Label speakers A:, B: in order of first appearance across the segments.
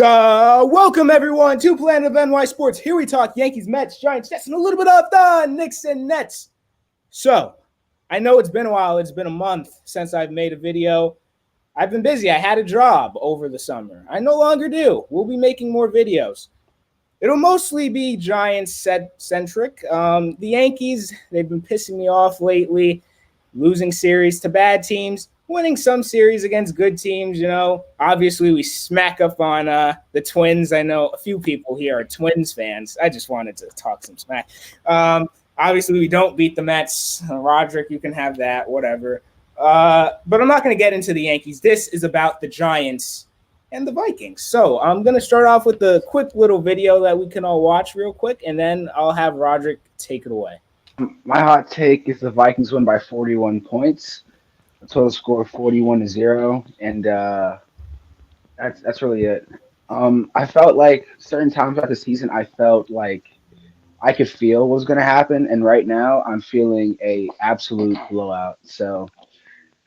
A: Welcome everyone to Planet of NY Sports. Here we talk Yankees, Mets, Giants, Jets, and a little bit of the Knicks and Nets. So, I know it's been a while. It's been a month since I've made a video. I've been busy. I had a job over the summer. I no longer do. We'll be making more videos. It'll mostly be Giants-centric. The Yankees, they've been pissing me off lately, losing series to bad teams, winning some series against good teams. Obviously we smack up on the Twins. I know a few people here are Twins fans. I just wanted to talk some smack. Obviously we don't beat the Mets. Roderick, you can have that, whatever. But I'm not going to get into the Yankees. This is about the Giants and the Vikings. So I'm going to start off with a quick little video that we can all watch real quick, and then I'll have Roderick take it away.
B: My hot take is the Vikings win by 41 points. The total score 41-0, and that's really it. I felt like certain times throughout the season, I felt like I could feel what was going to happen, and right now I'm feeling a absolute blowout. So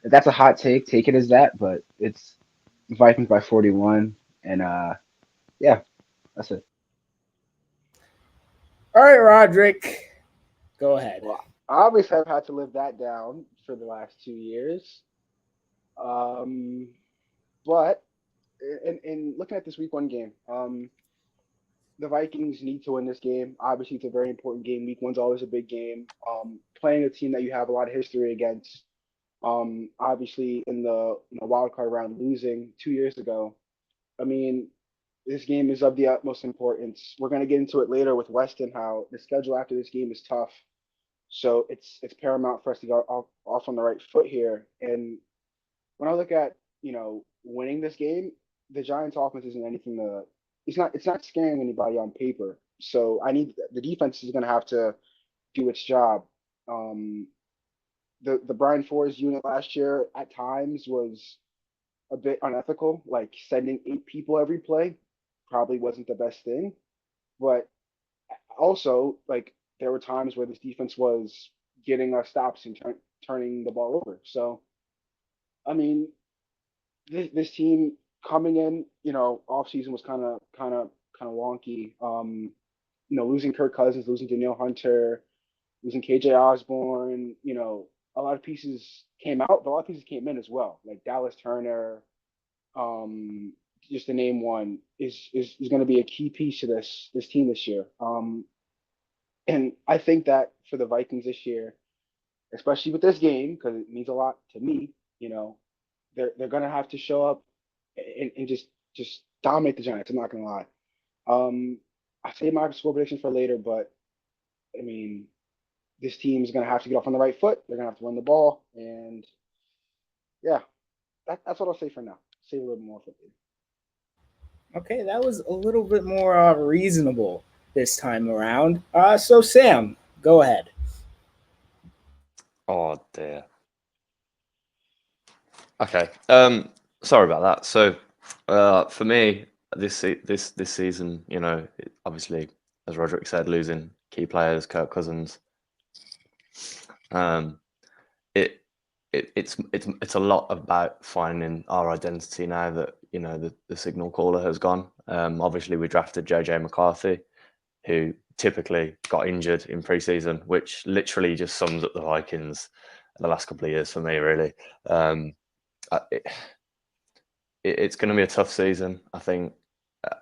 B: if that's a hot take it as that, but it's Vikings by 41, and yeah, that's it.
A: All right, Roderick, go ahead.
C: Well, obviously, I've had to live that down for the last 2 years. But in looking at this week one game, the Vikings need to win this game. Obviously, it's a very important game. Week one's always a big game. Playing a team that you have a lot of history against. Obviously, in the wild card round, losing 2 years ago. I mean, this game is of the utmost importance. We're going to get into it later with Weston, how the schedule after this game is tough. So it's paramount for us to go off on the right foot here. And when I look at winning this game, the Giants' offense isn't anything to. It's not scaring anybody on paper. So the defense is going to have to do its job. The Brian Flores unit last year at times was a bit unethical, like sending 8 people every play probably wasn't the best thing. But also, like, there were times where this defense was getting us stops and turning the ball over. So, I mean, this team coming in, off season was kind of wonky. Losing Kirk Cousins, losing Danielle Hunter, losing KJ Osborne, a lot of pieces came out, but a lot of pieces came in as well, like Dallas Turner. Just to name one, is going to be a key piece to this team this year. And I think that for the Vikings this year, especially with this game, because it means a lot to me, they're going to have to show up and just dominate the Giants. I'm not going to lie. I saved my score prediction for later, but I mean, this team is going to have to get off on the right foot. They're going to have to run the ball, and yeah, that's what I'll say for now. Save a little more for later.
A: Okay, that was a little bit more reasonable this time around. So Sam, go ahead.
D: Oh dear. Okay. Sorry about that. So, for me, this season, obviously, as Roderick said, losing key players, Kirk Cousins. It's a lot about finding our identity now that the signal caller has gone. Obviously, we drafted JJ McCarthy, who typically got injured in preseason, which literally just sums up the Vikings the last couple of years for me, really. It's going to be a tough season, I think,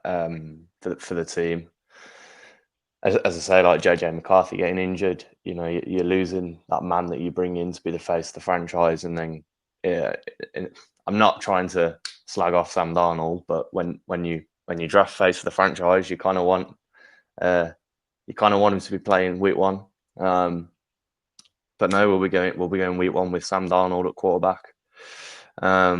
D: for the team. As I say, like JJ McCarthy getting injured, you're losing that man that you bring in to be the face of the franchise. And then, I'm not trying to slag off Sam Darnold, but when you draft face of the franchise, you kind of want him to be playing week one. But no, we'll be going week one with Sam Darnold at quarterback. I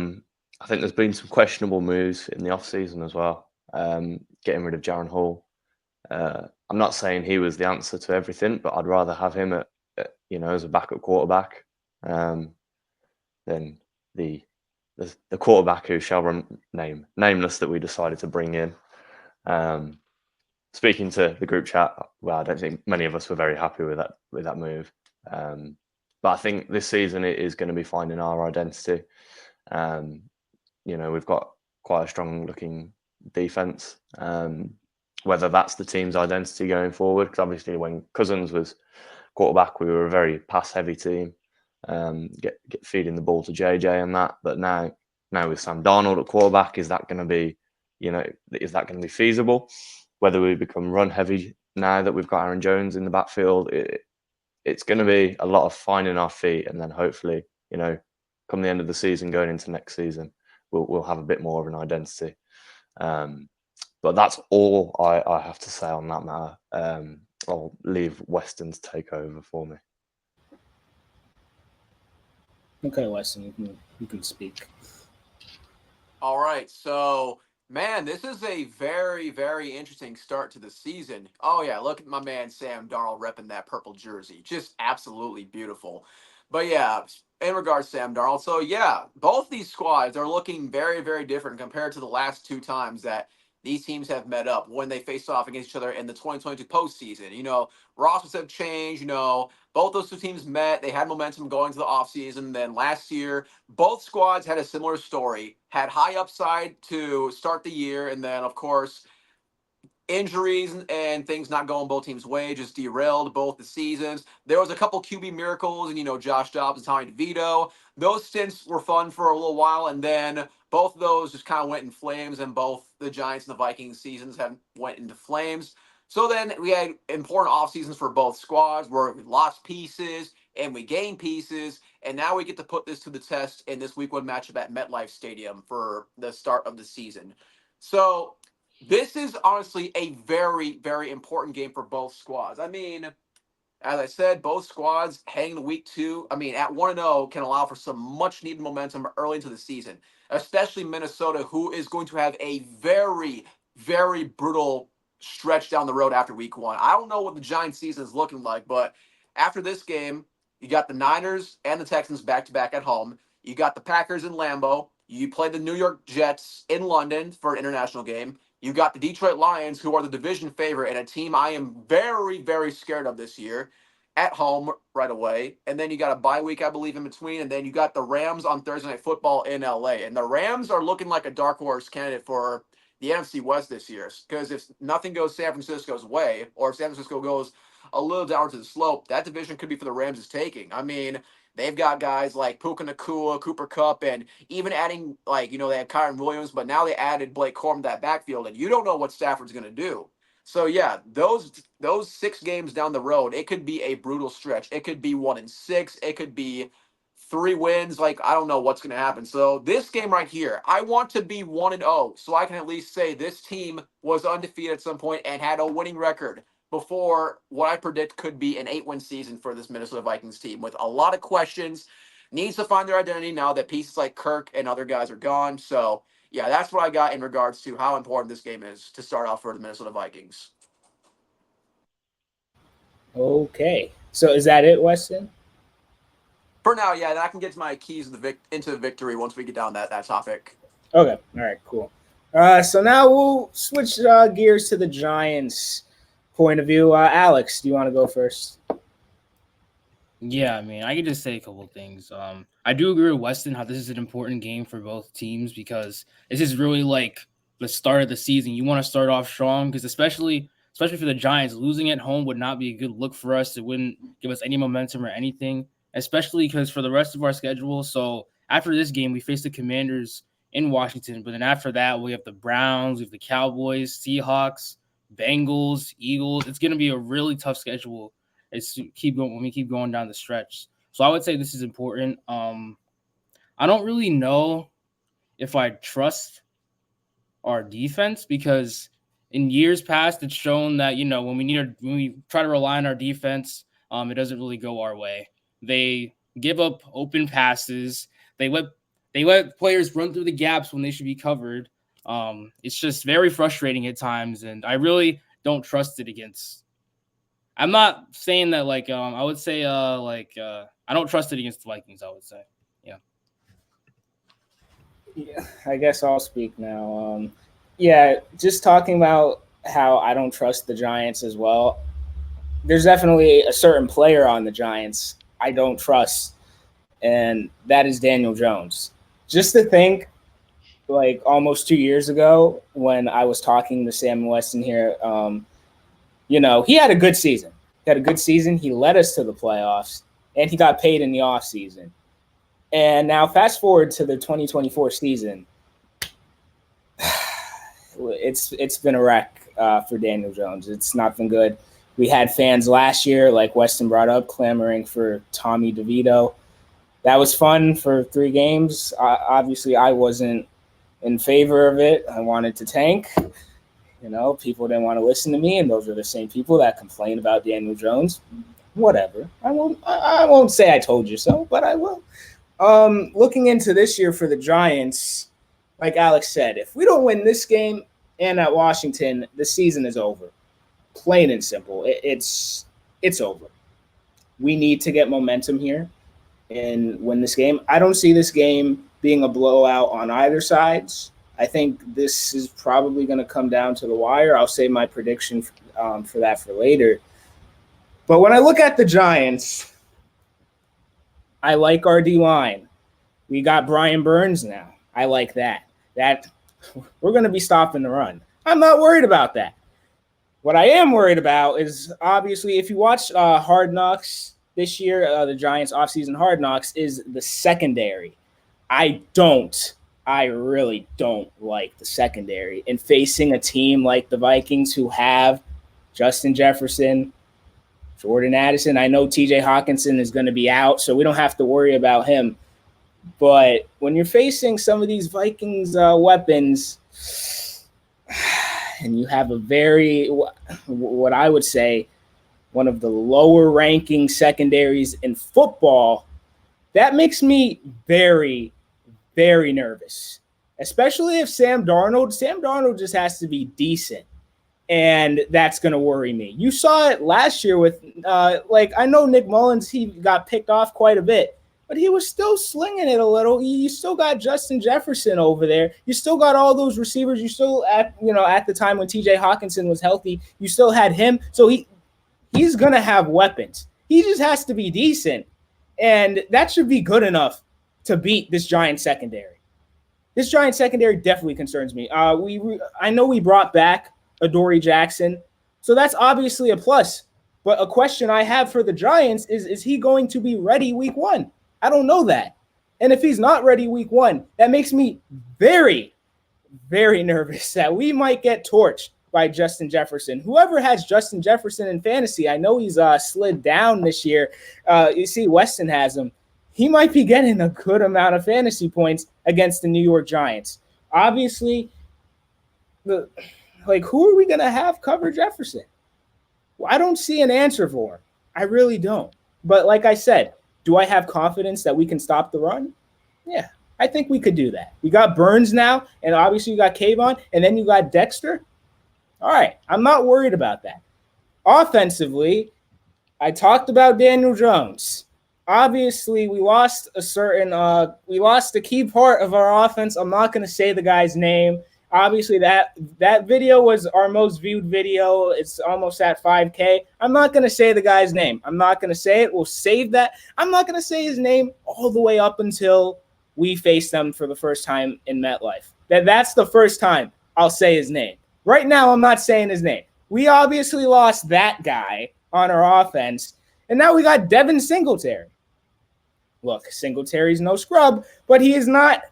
D: think there's been some questionable moves in the offseason as well. Getting rid of Jaron Hall. I'm not saying he was the answer to everything, but I'd rather have him as a backup quarterback than the quarterback who shall remain nameless that we decided to bring in. Speaking to the group chat, well, I don't think many of us were very happy with that move. But I think this season it is going to be finding our identity. We've got quite a strong looking defense. Whether that's the team's identity going forward, because obviously when Cousins was quarterback, we were a very pass-heavy team, get feeding the ball to JJ and that. But now with Sam Darnold at quarterback, is that going to be, feasible? Whether we become run-heavy now that we've got Aaron Jones in the backfield, it's going to be a lot of finding our feet, and then hopefully, come the end of the season, going into next season, we'll have a bit more of an identity. But that's all I have to say on that matter. I'll leave Weston to take over for me.
A: Okay, Weston, you can speak.
E: All right, so man, this is a very, very interesting start to the season. Oh yeah, look at my man Sam Darnold repping that purple jersey, just absolutely beautiful. But yeah, in regards to Sam Darnold, so yeah, both these squads are looking very, very different compared to the last two times that these teams have met up when they faced off against each other in the 2022 postseason. Rosters have changed. Both those two teams met. They had momentum going to the offseason. Then last year, both squads had a similar story, had high upside to start the year, and then, of course, injuries and things not going both teams' way just derailed both the seasons. There was a couple QB miracles, and Josh Dobbs and Tommy DeVito. Those stints were fun for a little while, and then both of those just kind of went in flames, and both the Giants and the Vikings seasons have went into flames. So then we had important off seasons for both squads where we lost pieces and we gained pieces, and now we get to put this to the test in this week one matchup at MetLife Stadium for the start of the season. So this is honestly a very, very important game for both squads. I mean, as I said, both squads heading to week 2, at 1-0 can allow for some much needed momentum early into the season, especially Minnesota, who is going to have a very, very brutal stretch down the road after week 1. I don't know what the Giants season is looking like, but after this game, you got the Niners and the Texans back-to-back at home. You got the Packers in Lambeau. You play the New York Jets in London for an international game. You got the Detroit Lions, who are the division favorite, and a team I am very, very scared of this year, at home right away. And then you got a bye week, I believe, in between. And then you got the Rams on Thursday Night Football in LA. And the Rams are looking like a dark horse candidate for the NFC West this year. Because if nothing goes San Francisco's way, or if San Francisco goes a little down to the slope, that division could be for the Rams' taking. They've got guys like Puka Nacua, Cooper Kupp, and even adding, they had Kyron Williams, but now they added Blake Corum to that backfield, and you don't know what Stafford's going to do. So, yeah, those 6 games down the road, it could be a brutal stretch. It could be 1-6. It could be 3 wins. I don't know what's going to happen. So, this game right here, I want to be 1-0, so I can at least say this team was undefeated at some point and had a winning record before what I predict could be an 8-win season for this Minnesota Vikings team with a lot of questions, needs to find their identity now that pieces like Kirk and other guys are gone. So, yeah, that's what I got in regards to how important this game is to start off for the Minnesota Vikings.
A: Okay. So is that it, Weston?
E: For now, yeah, I can get to my keys into the victory once we get down that topic.
A: Okay. All right, cool. So now we'll switch gears to the Giants' point of view. Alex, do you want to go first?
F: Yeah, I could just say a couple of things. I do agree with Weston how this is an important game for both teams because this is really like the start of the season. You want to start off strong because especially for the Giants, losing at home would not be a good look for us. It wouldn't give us any momentum or anything, especially because for the rest of our schedule. So after this game, we face the Commanders in Washington, but then after that, we have the Browns, we have the Cowboys, Seahawks, Bengals, Eagles. It's going to be a really tough schedule. It's when we keep going down the stretch. So I would say this is important. I don't really know if I trust our defense because in years past it's shown that when we try to rely on our defense, it doesn't really go our way. They give up open passes. They let players run through the gaps when they should be covered. It's just very frustrating at times, and I really don't trust it against. I'm not saying that I would say I don't trust it against the Vikings. I would say, yeah.
A: Yeah, I guess I'll speak now. Yeah, just talking about how I don't trust the Giants as well. There's definitely a certain player on the Giants I don't trust, and that is Daniel Jones. Just to think like almost 2 years ago when I was talking to Sam Weston here. He had a good season. He led us to the playoffs, and he got paid in the offseason. And now fast forward to the 2024 season. It's been a wreck for Daniel Jones. It's not been good. We had fans last year, like Weston brought up, clamoring for Tommy DeVito. That was fun for 3 games. Obviously, I wasn't in favor of it. I wanted to tank. People didn't want to listen to me, and those are the same people that complain about Daniel Jones. Whatever. I won't say I told you so, but I will. Looking into this year for the Giants, like Alex said, if we don't win this game and at Washington, the season is over. Plain and simple. It's over. We need to get momentum here and win this game. I don't see this game being a blowout on either sides. I think this is probably going to come down to the wire. I'll say my prediction for that for later. But when I look at the Giants, I like our D-line. We got Brian Burns now. I like that. We're going to be stopping the run. I'm not worried about that. What I am worried about is, obviously, if you watch Hard Knocks this year, the Giants offseason Hard Knocks, is the secondary. I really don't like the secondary. And facing a team like the Vikings who have Justin Jefferson, Jordan Addison, I know TJ Hawkinson is going to be out, so we don't have to worry about him. But when you're facing some of these Vikings weapons, and you have a very, what I would say, one of the lower ranking secondaries in football, that makes me very, very nervous, especially if Sam Darnold just has to be decent. And that's going to worry me. You saw it last year with, I know Nick Mullins, he got picked off quite a bit, but he was still slinging it a little. You still got Justin Jefferson over there. You still got all those receivers. You still, at the time when TJ Hawkinson was healthy, you still had him. So he's going to have weapons. He just has to be decent. And that should be good enough to beat this Giant secondary. This Giant secondary definitely concerns me. I know we brought back Adoree Jackson, so that's obviously a plus. But a question I have for the Giants is he going to be ready week 1? I don't know that. And if he's not ready week 1, that makes me very, very nervous that we might get torched by Justin Jefferson. Whoever has Justin Jefferson in fantasy, I know he's slid down this year. You see Weston has him. He might be getting a good amount of fantasy points against the New York Giants. Obviously, who are we going to have cover Jefferson? Well, I don't see an answer for him. I really don't. But like I said, do I have confidence that we can stop the run? Yeah, I think we could do that. We got Burns now, and obviously you got Kayvon, and then you got Dexter. All right, I'm not worried about that. Offensively, I talked about Daniel Jones. Obviously, we lost a key part of our offense. I'm not going to say the guy's name. Obviously, that video was our most viewed video. It's almost at 5K. I'm not going to say the guy's name. I'm not going to say it. We'll save that. I'm not going to say his name all the way up until we face them for the first time in MetLife. That's the first time I'll say his name. Right now, I'm not saying his name. We obviously lost that guy on our offense, and now we got Devin Singletary. Look, Singletary's no scrub, but he is not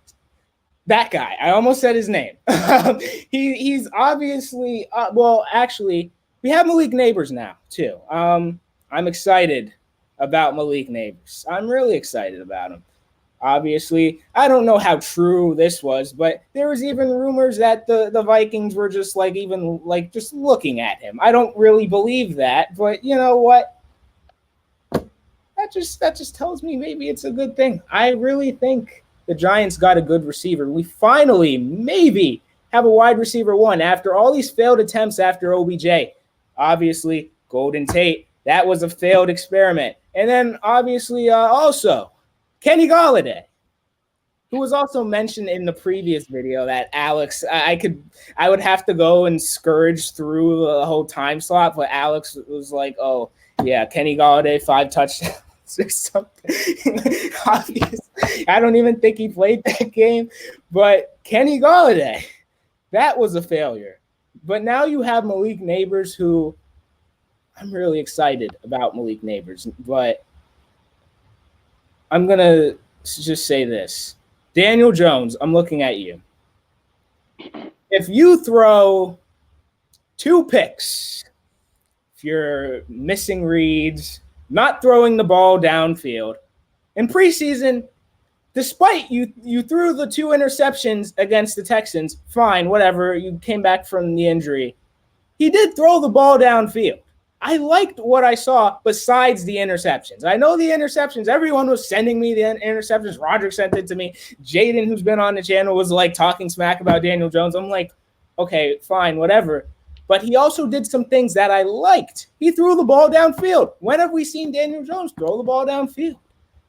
A: that guy. I almost said his name. He's obviously actually, we have Malik Neighbors now too. I'm excited about Malik Neighbors. I'm really excited about him. Obviously, I don't know how true this was, but there was even rumors that the Vikings were just just looking at him. I don't really believe that, but you know what? That just tells me maybe it's a good thing. I really think the Giants got a good receiver. We finally maybe have a wide receiver 1 after all these failed attempts after OBJ. Obviously, Golden Tate, that was a failed experiment. And then obviously also Kenny Golladay, who was also mentioned in the previous video that Alex, I would have to go and scourge through the whole time slot, but Alex was like, oh yeah, Kenny Golladay, 5 touchdowns or something. I don't even think he played that game. But Kenny Golladay, that was a failure. But now you have Malik Neighbors, who I'm really excited about Malik Neighbors. But I'm going to just say this. Daniel Jones, I'm looking at you. If you throw 2 picks, if you're missing reads, not throwing the ball downfield, in preseason, despite you threw the 2 interceptions against the Texans, fine, whatever, you came back from the injury. He did throw the ball downfield. I liked what I saw besides the interceptions. I know the interceptions, everyone was sending me the interceptions. Roderick sent it to me. Jaden, who's been on the channel, was like talking smack about Daniel Jones. I'm like, okay, fine, whatever. But he also did some things that I liked. He threw the ball downfield. When have we seen Daniel Jones throw the ball downfield?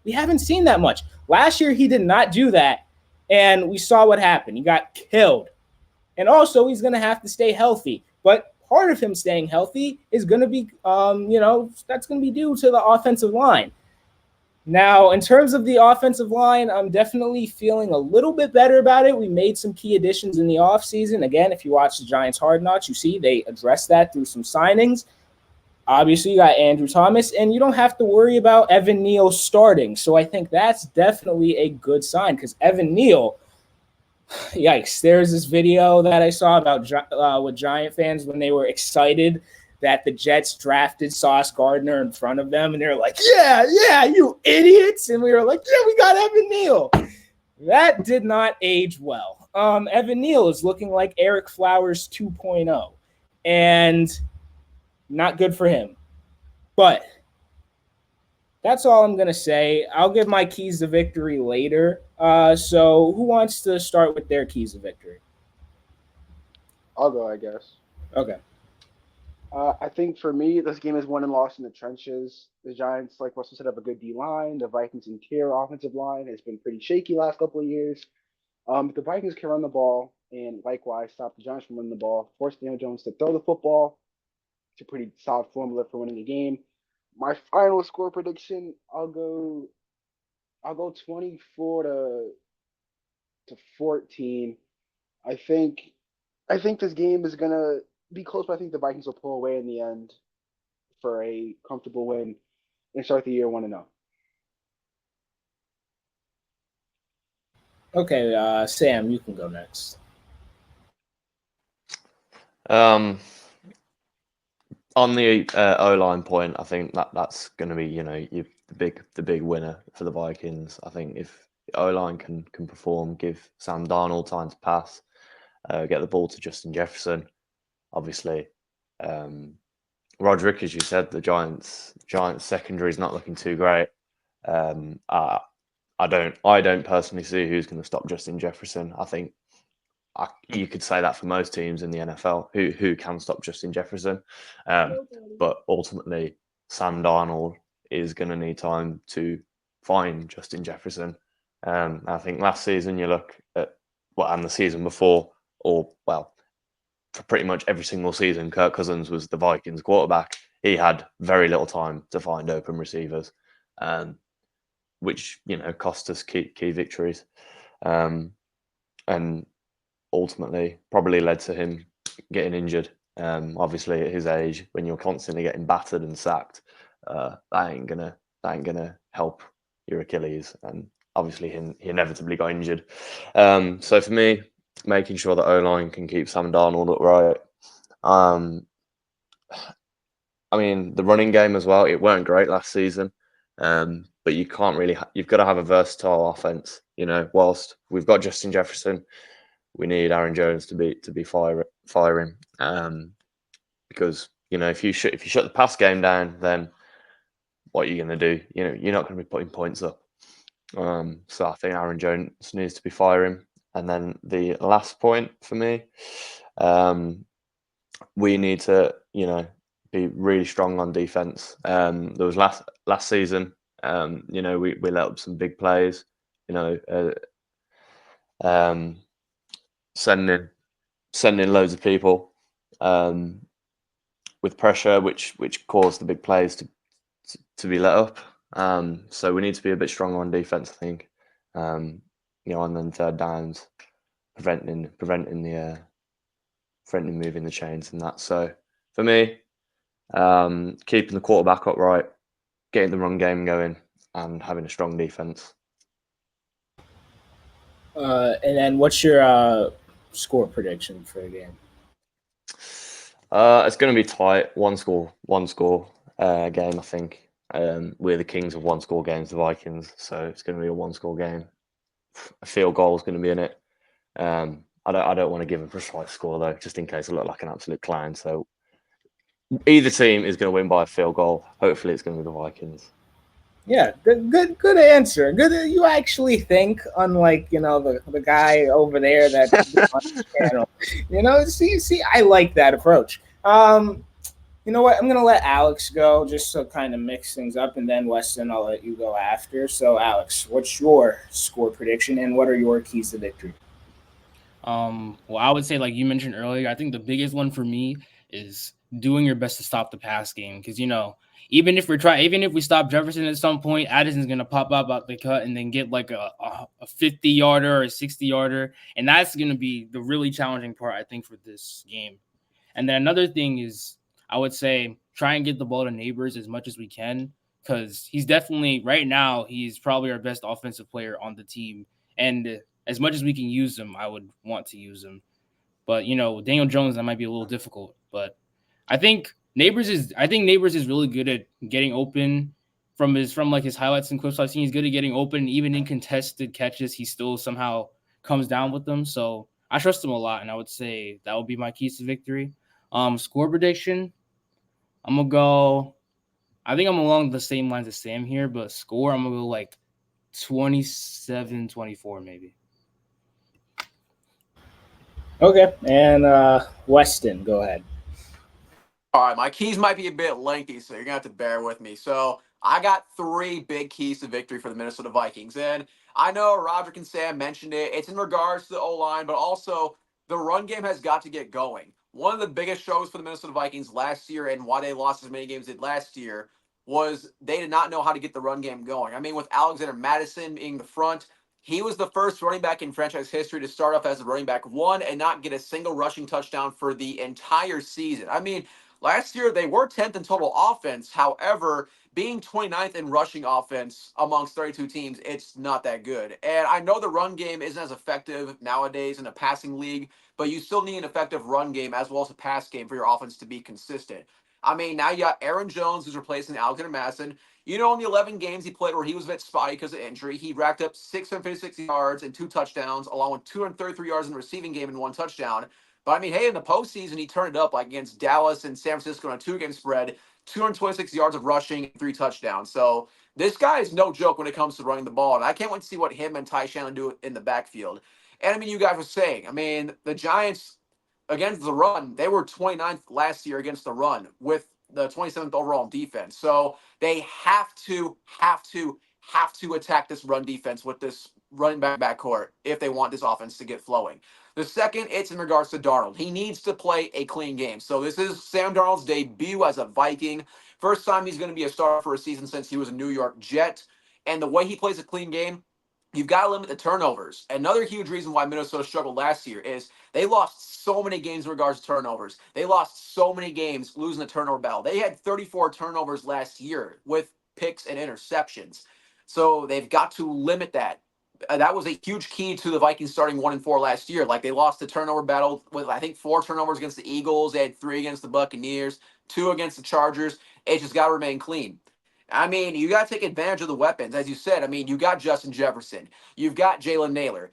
A: We haven't seen that much. Last year, he did not do that, and we saw what happened. He got killed. And also, he's going to have to stay healthy. But part of him staying healthy is going to be, that's going to be due to the offensive line. Now, in terms of the offensive line, I'm definitely feeling a little bit better about it. We made some key additions in the offseason. Again, if you watch the Giants Hard Knocks, you see they addressed that through some signings. Obviously, you got Andrew Thomas, and you don't have to worry about Evan Neal starting. So I think that's definitely a good sign because Evan Neal, yikes, there's this video that I saw about with Giant fans when they were excited that the Jets drafted Sauce Gardner in front of them, and they're like, yeah, you idiots. And we were like, yeah, we got Evan Neal. That did not age well. Evan Neal is looking like Eric Flowers 2.0, and not good for him. But that's all I'm going to say. I'll give my keys to victory later. So who wants to start with their keys to victory?
C: I'll go, I guess.
A: Okay.
C: I think for me, this game is won and lost in the trenches. The Giants, like Russell said, have a good D-line. The Vikings' interior offensive line has been pretty shaky last couple of years. If the Vikings can run the ball and likewise stop the Giants from running the ball, force Daniel Jones to throw the football, it's a pretty solid formula for winning a game. My final score prediction, I'll go 24 to 14. I think this game is gonna be close, but I think the Vikings will pull away in the end for a comfortable win and start the year 1-0.
A: Okay, Sam, you can go next.
D: On the O-line point, I think that's going to be the big winner for the Vikings. I think if the O-line can perform, give Sam Darnold time to pass, get the ball to Justin Jefferson. Obviously, Roderick, as you said, the Giants secondary is not looking too great. I don't personally see who's going to stop Justin Jefferson. I think you could say that for most teams in the NFL who can stop Justin Jefferson. But ultimately, Sam Darnold is going to need time to find Justin Jefferson. I think last season you look at and the season before, for pretty much every single season, Kirk Cousins was the Vikings quarterback. He had very little time to find open receivers, which cost us key victories, and ultimately probably led to him getting injured. Obviously, at his age, when you're constantly getting battered and sacked, that ain't gonna help your Achilles. And obviously, he inevitably got injured. So for me, making sure that O-line can keep Sam Darnold upright. I mean, the running game as well. It weren't great last season, but you can't really. You've got to have a versatile offense. Whilst we've got Justin Jefferson, we need Aaron Jones to be firing. Because if you shut the pass game down, then what are you going to do? You're not going to be putting points up. So I think Aaron Jones needs to be firing. And then the last point for me, we need to be really strong on defense. There was last season, we let up some big plays. Sending loads of people with pressure, which caused the big plays to be let up. So we need to be a bit stronger on defense, I think. On then third downs, preventing moving the chains and that. So for me, keeping the quarterback upright, getting the run game going, and having a strong defense.
A: And then what's your score prediction for the game?
D: It's going to be tight. One score game, I think. We're the kings of one-score games, the Vikings, so it's going to be a one-score game. A field goal is going to be in it. I don't want to give a precise score though, just in case I look like an absolute clown. So either team is going to win by a field goal. Hopefully, it's going to be the Vikings.
A: Yeah, good answer. Good. You actually think, unlike the guy over there that on the channel. See, I like that approach. You know what? I'm gonna let Alex go just to kind of mix things up, and then Weston, I'll let you go after. So, Alex, what's your score prediction, and what are your keys to victory?
F: Well, I would say, like you mentioned earlier, I think the biggest one for me is doing your best to stop the pass game. Because even if we stop Jefferson at some point, Addison's gonna pop up out the cut and then get like a 50-yarder or a 60-yarder, and that's gonna be the really challenging part, I think, for this game. And then another thing is, I would say, try and get the ball to Neighbors as much as we can, because he's definitely right now he's probably our best offensive player on the team, and as much as we can use him, I would want to use him. But Daniel Jones, that might be a little difficult. But I think Neighbors is really good at getting open from his highlights and clips I've seen. He's good at getting open, even in contested catches. He still somehow comes down with them. So I trust him a lot, and I would say that would be my keys to victory. Score prediction, I'm gonna go. I think I'm along the same lines as Sam here, but score, I'm gonna go like 27-24 maybe.
A: Okay, and Weston, go ahead.
E: All right, my keys might be a bit lengthy, so you're gonna have to bear with me. So I got 3 big keys to victory for the Minnesota Vikings, and I know Roderick and Sam mentioned it. It's in regards to the O-line, but also the run game has got to get going. One of the biggest shows for the Minnesota Vikings last year, and why they lost as many games as they did last year, was they did not know how to get the run game going. I mean, with Alexander Madison being the front, he was the first running back in franchise history to start off as a running back 1 and not get a single rushing touchdown for the entire season. I mean, last year, they were 10th in total offense. However, being 29th in rushing offense amongst 32 teams, it's not that good. And I know the run game isn't as effective nowadays in a passing league, but you still need an effective run game as well as a pass game for your offense to be consistent. I mean, now you got Aaron Jones, who's replacing Alexander Madison. In the 11 games he played where he was a bit spotty because of injury, he racked up 656 yards and 2 touchdowns, along with 233 yards in the receiving game and 1 touchdown. But I mean, hey, in the postseason, he turned it up like against Dallas and San Francisco on a 2-game spread, 226 yards of rushing, 3 touchdowns. So this guy is no joke when it comes to running the ball. And I can't wait to see what him and Ty Shannon do in the backfield. And I mean, you guys were saying, I mean, the Giants against the run, they were 29th last year against the run with the 27th overall in defense. So they have to attack this run defense with this running backcourt if they want this offense to get flowing. The second, it's in regards to Darnold. He needs to play a clean game. So this is Sam Darnold's debut as a Viking. First time he's going to be a starter for a season since he was a New York Jet. And the way he plays a clean game, you've got to limit the turnovers. Another huge reason why Minnesota struggled last year is they lost so many games in regards to turnovers. They lost so many games losing the turnover battle. They had 34 turnovers last year with picks and interceptions. So they've got to limit that. That was a huge key to the Vikings starting 1-4 last year. Like, they lost the turnover battle with, I think, 4 turnovers against the Eagles. They had 3 against the Buccaneers, 2 against the Chargers. It just got to remain clean. I mean, you got to take advantage of the weapons. As you said, I mean, you got Justin Jefferson. You've got Jalen Naylor.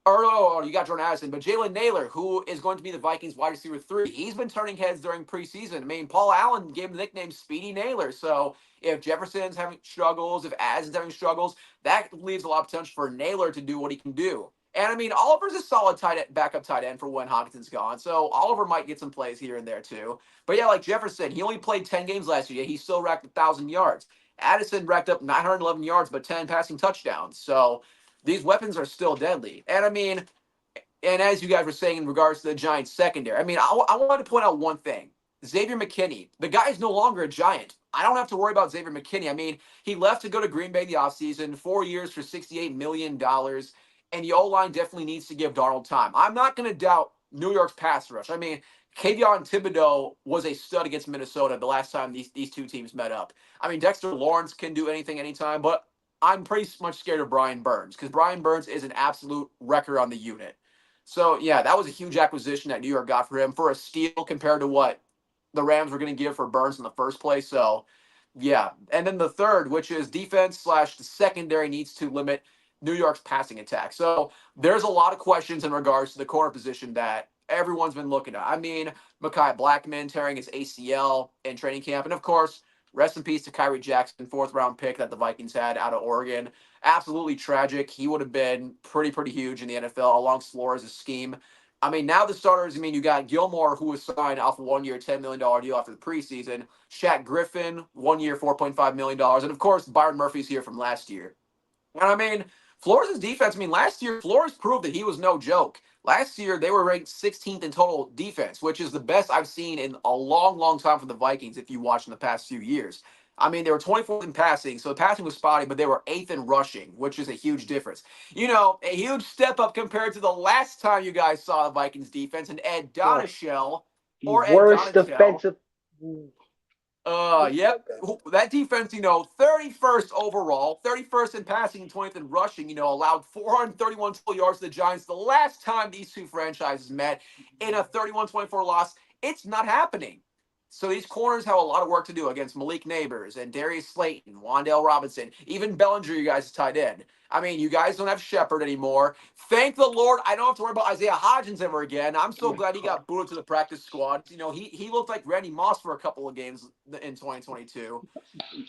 E: Or you got Jordan Addison, but Jalen Naylor, who is going to be the Vikings wide receiver 3, he's been turning heads during preseason. I mean, Paul Allen gave him the nickname Speedy Naylor. So if Jefferson's having struggles, if Addison's having struggles, that leaves a lot of potential for Naylor to do what he can do. And I mean, Oliver's a solid backup tight end for when Hawkinson's gone. So Oliver might get some plays here and there too. But yeah, like Jefferson, he only played 10 games last year. He still racked 1,000 yards. Addison racked up 911 yards, but 10 passing touchdowns. So these weapons are still deadly. And I mean, and as you guys were saying in regards to the Giants secondary, I mean, I wanted to point out one thing. Xavier McKinney, the guy is no longer a Giant. I don't have to worry about Xavier McKinney. I mean, he left to go to Green Bay in the offseason, 4 years for $68 million, and the O-line definitely needs to give Darnold time. I'm not going to doubt New York's pass rush. I mean, Kayvon Thibodeau was a stud against Minnesota the last time these two teams met up. I mean, Dexter Lawrence can do anything anytime, but I'm pretty much scared of Brian Burns because Brian Burns is an absolute wrecker on the unit. So, yeah, that was a huge acquisition that New York got for him for a steal compared to what the Rams were going to give for Burns in the first place. So, yeah. And then the third, which is defense / the secondary needs to limit New York's passing attack. So there's a lot of questions in regards to the corner position that everyone's been looking at. I mean, Mekhi Blackman tearing his ACL in training camp. And of course, rest in peace to Kyrie Jackson, 4th-round pick that the Vikings had out of Oregon. Absolutely tragic. He would have been pretty huge in the NFL along Flores' scheme. I mean, now the starters, you got Gilmore, who was signed off a 1-year, $10 million deal after the preseason. Shaq Griffin, 1 year, $4.5 million. And of course, Byron Murphy's here from last year. And I mean, Flores' defense, last year, Flores proved that he was no joke. Last year, they were ranked 16th in total defense, which is the best I've seen in a long time for the Vikings if you watch in the past few years. They were 24th in passing, so the passing was spotty, but they were 8th in rushing, which is a huge difference. A huge step up compared to the last time you guys saw the Vikings defense and Ed Donatell.
C: Worst defensive.
E: Yep. That defense, 31st overall, 31st in passing and 20th in rushing, allowed 431 total yards to the Giants the last time these two franchises met in a 31-24 loss. It's not happening. So these corners have a lot of work to do against Malik Neighbors and Darius Slayton, Wan'Dale Robinson, even Bellinger, you guys, is tight end. You guys don't have Shepard anymore. Thank the Lord, I don't have to worry about Isaiah Hodgins ever again. I'm so glad he got booted to the practice squad. He looked like Randy Moss for a couple of games in 2022.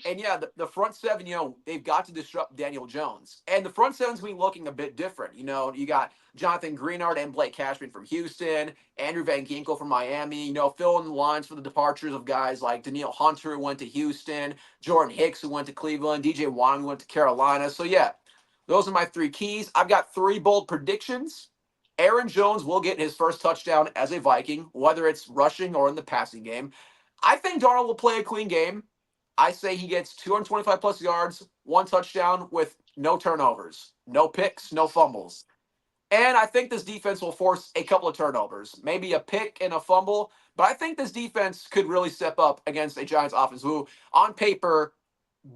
E: And yeah, the front seven, they've got to disrupt Daniel Jones. And the front seven's been looking a bit different. You got Jonathan Greenard and Blake Cashman from Houston, Andrew Van Ginkel from Miami, filling the lines for the departures of guys like Daniil Hunter, who went to Houston, Jordan Hicks, who went to Cleveland, DJ Wong, who went to Carolina. So yeah, those are my 3 keys. I've got 3 bold predictions. Aaron Jones will get his first touchdown as a Viking, whether it's rushing or in the passing game. I think Darnold will play a clean game. I say he gets 225 plus yards, 1 touchdown with no turnovers, no picks, no fumbles. And I think this defense will force a couple of turnovers, maybe a pick and a fumble. But I think this defense could really step up against a Giants offense who, on paper,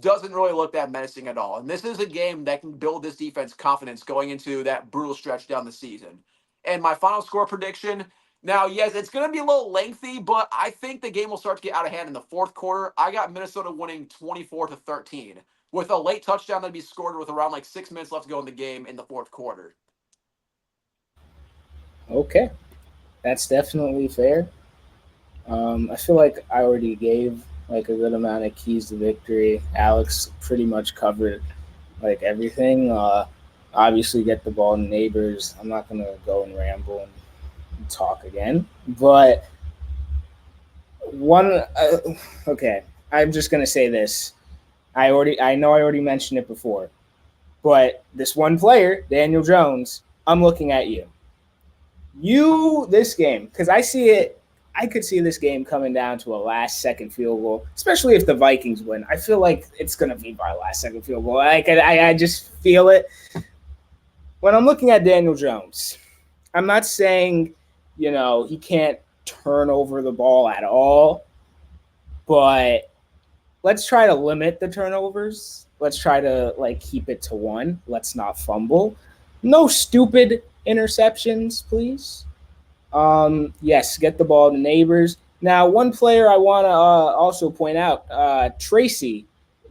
E: doesn't really look that menacing at all. And this is a game that can build this defense confidence going into that brutal stretch down the season. And my final score prediction, now, yes, it's going to be a little lengthy, but I think the game will start to get out of hand in the 4th quarter. I got Minnesota winning 24-13 with a late touchdown that'd be scored with around 6 minutes left to go in the game in the 4th quarter.
A: Okay, that's definitely fair. I feel like I already gave a good amount of keys to victory. Alex pretty much covered everything. Obviously, get the ball to Neighbors. I'm not gonna go and ramble and talk again, but okay, I'm just gonna say this. I know I already mentioned it before, but this one player, Daniel Jones, I'm looking at you. This game, because I could see this game coming down to a last-second field goal, especially if the Vikings win. I feel like it's going to be by a last-second field goal. I just feel it. When I'm looking at Daniel Jones, I'm not saying, he can't turn over the ball at all, but let's try to limit the turnovers. Let's try to, keep it to 1. Let's not fumble. No stupid interceptions, please. Yes, get the ball to Neighbors. Now, one player I want to also point out, Tracy,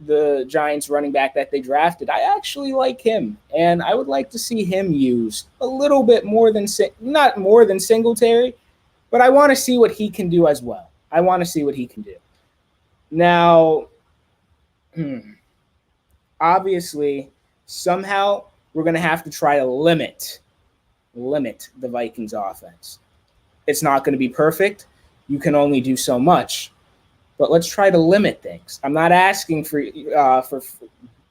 A: the Giants running back that they drafted. I actually like him, and I would like to see him used a little bit more than not more than Singletary, but I want to see what he can do as well. I want to see what he can do. Now, obviously, somehow we're going to have to try to limit the Vikings offense. It's not going to be perfect. You can only do so much. But let's try to limit things. I'm not asking for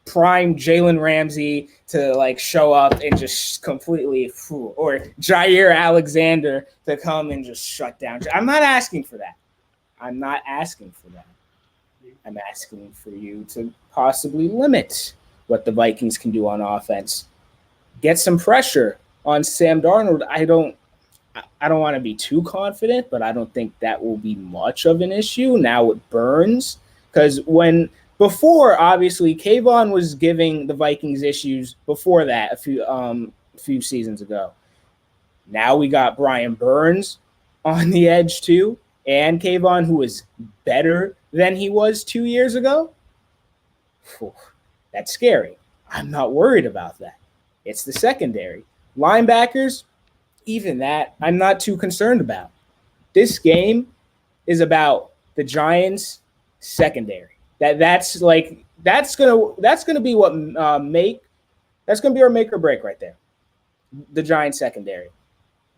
A: prime Jalen Ramsey to show up and just completely or Jair Alexander to come and just shut down. I'm not asking for that. I'm asking for you to possibly limit what the Vikings can do on offense. Get some pressure on Sam Darnold. I don't want to be too confident, but I don't think that will be much of an issue now with Burns. Because before, obviously, Kayvon was giving the Vikings issues before that a few seasons ago. Now we got Brian Burns on the edge too, and Kayvon, who is better than he was 2 years ago. Whew, that's scary. I'm not worried about that. It's the secondary. Linebackers, even that, I'm not too concerned about. This game is about the Giants' secondary. That's gonna be what that's gonna be our make or break right there. The Giants' secondary.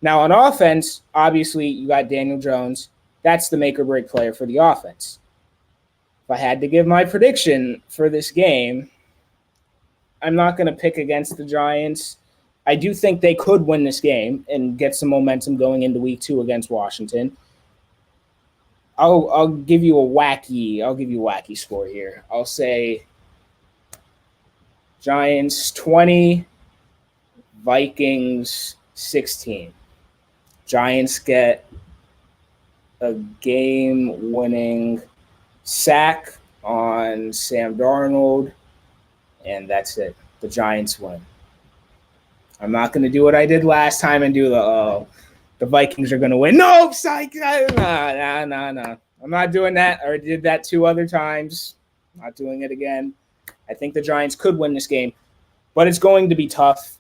A: Now on offense, obviously you got Daniel Jones. That's the make or break player for the offense. If I had to give my prediction for this game, I'm not going to pick against the Giants. I do think they could win this game and get some momentum going into week 2 against Washington. I'll give you a wacky score here. I'll say Giants 20, Vikings 16. Giants get a game-winning sack on Sam Darnold, and that's it. The Giants win. I'm not going to do what I did last time and do the Vikings are going to win. No, psych. No. I'm not doing that. I already did that 2 other times. Not doing it again. I think the Giants could win this game, but it's going to be tough.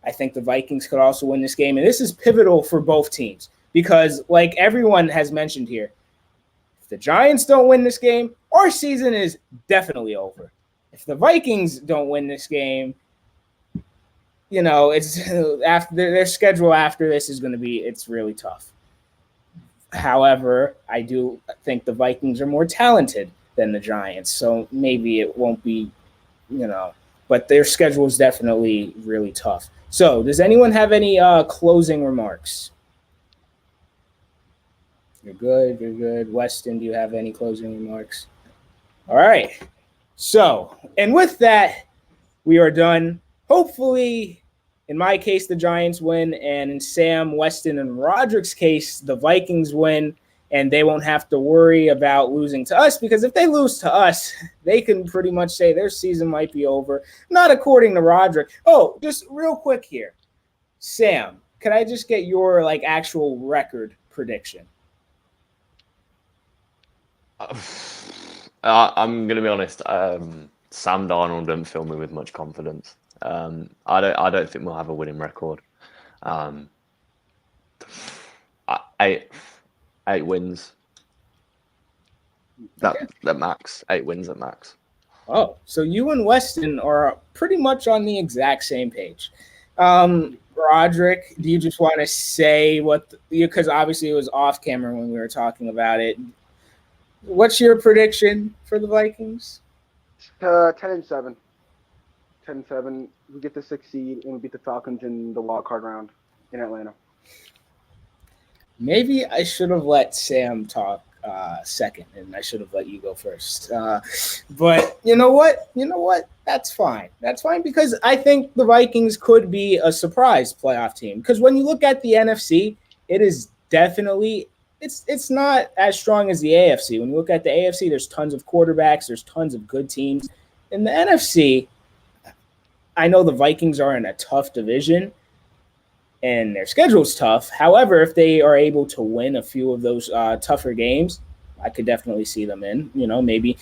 A: I think the Vikings could also win this game, and this is pivotal for both teams because, like everyone has mentioned here, if the Giants don't win this game, our season is definitely over. If the Vikings don't win this game, it's after their schedule after this is going to be it's really tough. However, I do think the Vikings are more talented than the Giants, so maybe it won't be, but their schedule is definitely really tough. So, does anyone have any closing remarks? You're good. Weston, do you have any closing remarks? All right. So, and with that, we are done. Hopefully, in my case, the Giants win, and in Sam, Weston, and Roderick's case, the Vikings win, and they won't have to worry about losing to us, because if they lose to us, they can pretty much say their season might be over. Not according to Roderick. Oh, just real quick here. Sam, can I just get your actual record prediction?
D: I'm going to be honest. Sam Darnold doesn't fill me with much confidence. I don't think we'll have a winning record. 8 wins. That max. 8 wins at max.
A: Oh, so you and Weston are pretty much on the exact same page. Roderick, do you just want to say because obviously it was off camera when we were talking about it. What's your prediction for the Vikings?
C: 10-7. 10-7. We get the 6th seed and we beat the Falcons in the wild card round in Atlanta.
A: Maybe I should have let Sam talk second, and I should have let you go first. But you know what? That's fine. That's fine because I think the Vikings could be a surprise playoff team. Because when you look at the NFC, it is definitely it's not as strong as the AFC. When you look at the AFC, there's tons of quarterbacks, there's tons of good teams. In the NFC, I know the Vikings are in a tough division, and their schedule's tough. However, if they are able to win a few of those tougher games, I could definitely see them in, maybe.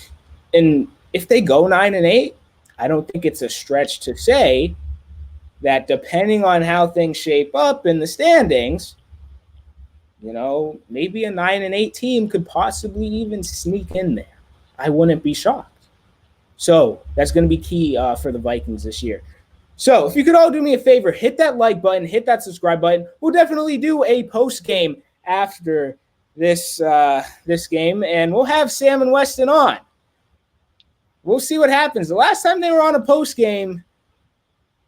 A: And if they go 9-8, I don't think it's a stretch to say that depending on how things shape up in the standings, maybe a 9-8 team could possibly even sneak in there. I wouldn't be shocked. So that's going to be key for the Vikings this year. So if you could all do me a favor, hit that like button, hit that subscribe button. We'll definitely do a post game after this game, and we'll have Sam and Weston on. We'll see what happens. The last time they were on a post game,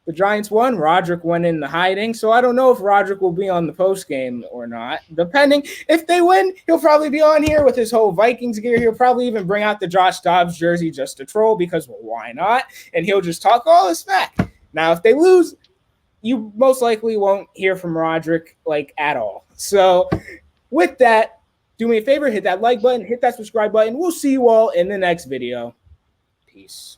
A: The Giants won. Roderick went into hiding, so I don't know if Roderick will be on the post game or not. Depending if they win, he'll probably be on here with his whole Vikings gear. He'll probably even bring out the Josh Dobbs jersey just to troll because, well, why not? And he'll just talk all this smack. Now, if they lose, you most likely won't hear from Roderick like at all. So with that, do me a favor, hit that like button, hit that subscribe button. We'll see you all in the next video. Peace.